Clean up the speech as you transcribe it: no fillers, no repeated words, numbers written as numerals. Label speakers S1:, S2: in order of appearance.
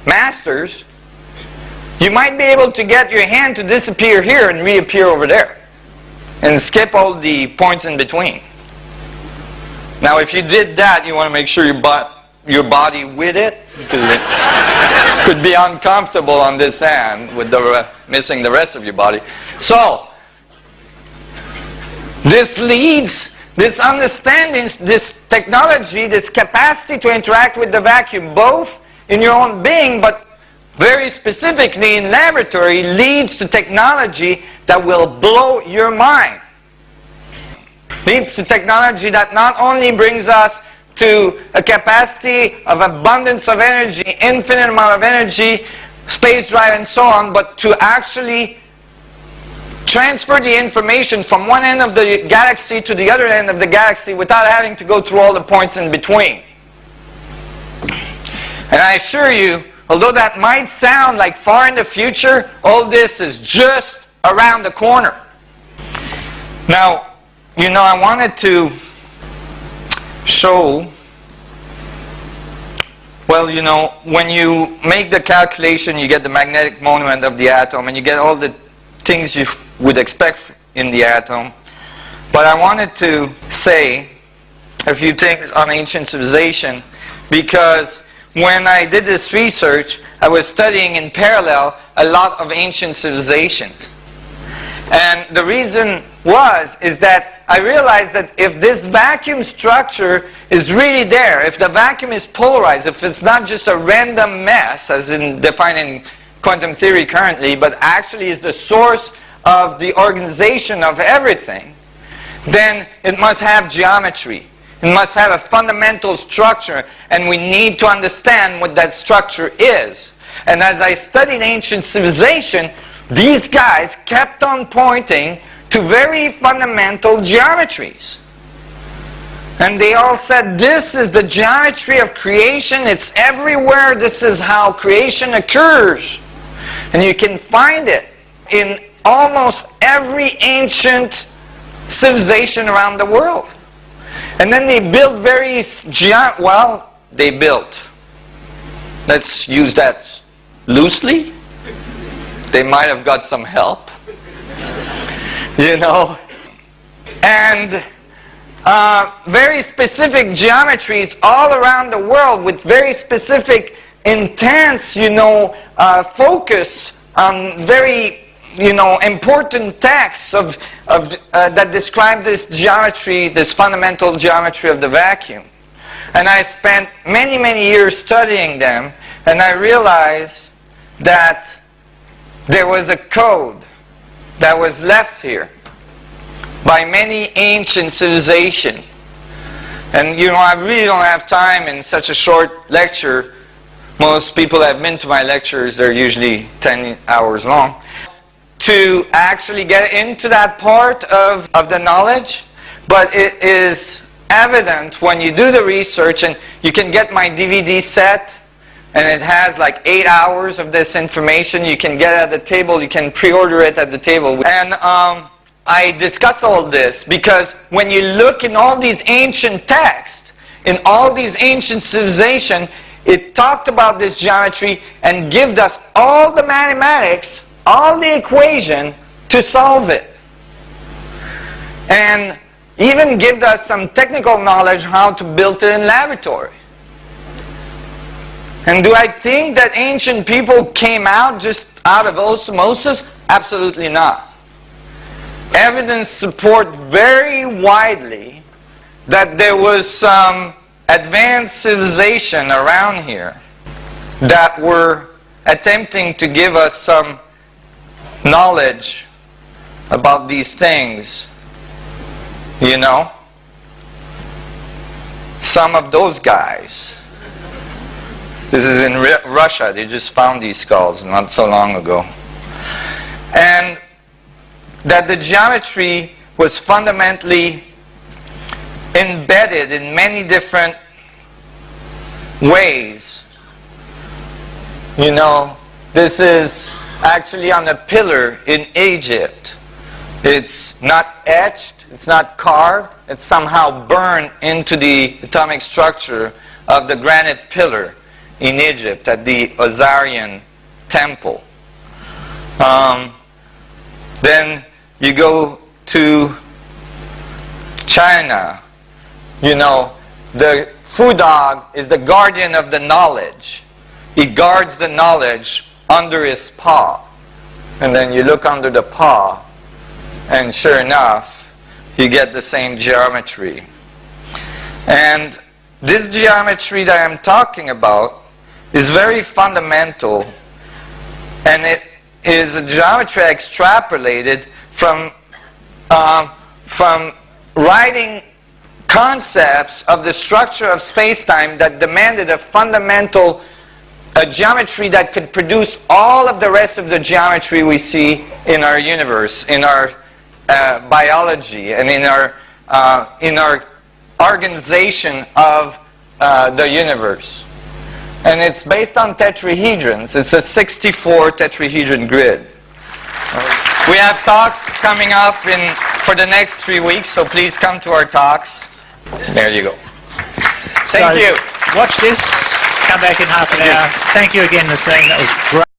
S1: masters, you might be able to get your hand to disappear here and reappear over there. And skip all the points in between. Now if you did that, you want to make sure you bought your body with it, because it could be uncomfortable on this hand with missing the rest of your body. So, this leads, this understanding, this technology, this capacity to interact with the vacuum, both in your own being, but very specifically in laboratory, leads to technology that will blow your mind. Leads to technology that not only brings us to a capacity of abundance of energy, infinite amount of energy, space drive and so on, but to actually transfer the information from one end of the galaxy to the other end of the galaxy without having to go through all the points in between. And I assure you, although that might sound like far in the future, all this is just around the corner. Now, you know, I wanted to show, well, you know, when you make the calculation, you get the magnetic moment of the atom, and you get all the things you would expect in the atom. But I wanted to say a few things on ancient civilization, because when I did this research, I was studying in parallel a lot of ancient civilizations. And the reason is that I realized that if this vacuum structure is really there, if the vacuum is polarized, if it's not just a random mess, as in defined in quantum theory currently, but actually is the source of the organization of everything, then it must have geometry. It must have a fundamental structure, and we need to understand what that structure is. And as I studied ancient civilization, these guys kept on pointing to very fundamental geometries. And they all said, this is the geometry of creation, it's everywhere, this is how creation occurs. And you can find it in almost every ancient civilization around the world. And then they built they built. Let's use that loosely. They might have got some help. You know. And very specific geometries all around the world with very specific, intense, you know, focus on very, you know, important texts that describe this geometry, this fundamental geometry of the vacuum. And I spent many, many years studying them, and I realized that there was a code that was left here by many ancient civilizations. And you know, I really don't have time in such a short lecture. Most people that have been to my lectures, they're usually 10 hours long, to actually get into that part of the knowledge. But it is evident when you do the research, and you can get my DVD set, and it has like 8 hours of this information. You can get it at the table, you can pre-order it at the table. And I discuss all this because when you look in all these ancient texts, in all these ancient civilizations, it talked about this geometry and gave us all the mathematics, all the equation to solve it. And even give us some technical knowledge how to build it in laboratory. And do I think that ancient people came out just out of osmosis? Absolutely not. Evidence supports very widely that there was some advanced civilization around here that were attempting to give us some knowledge about these things. You know? Some of those guys. This is in Russia. They just found these skulls not so long ago. And that the geometry was fundamentally embedded in many different ways. You know, this is actually on a pillar in Egypt. It's not etched, it's not carved, it's somehow burned into the atomic structure of the granite pillar. in Egypt at the Osirian temple. Then you go to China. You know, the Fu dog is the guardian of the knowledge. He guards the knowledge under his paw. And then you look under the paw, and sure enough, you get the same geometry. And this geometry that I'm talking about is very fundamental, and it is a geometry extrapolated from writing concepts of the structure of space-time that demanded a fundamental geometry that could produce all of the rest of the geometry we see in our universe, in our biology, and in our organization of the universe. And it's based on tetrahedrons. It's a 64 tetrahedron grid. We have talks coming up for the next 3 weeks, so please come to our talks. There you go. Thank you.
S2: Watch this. Come back in half an hour. Thank you again, Nassim. That was great.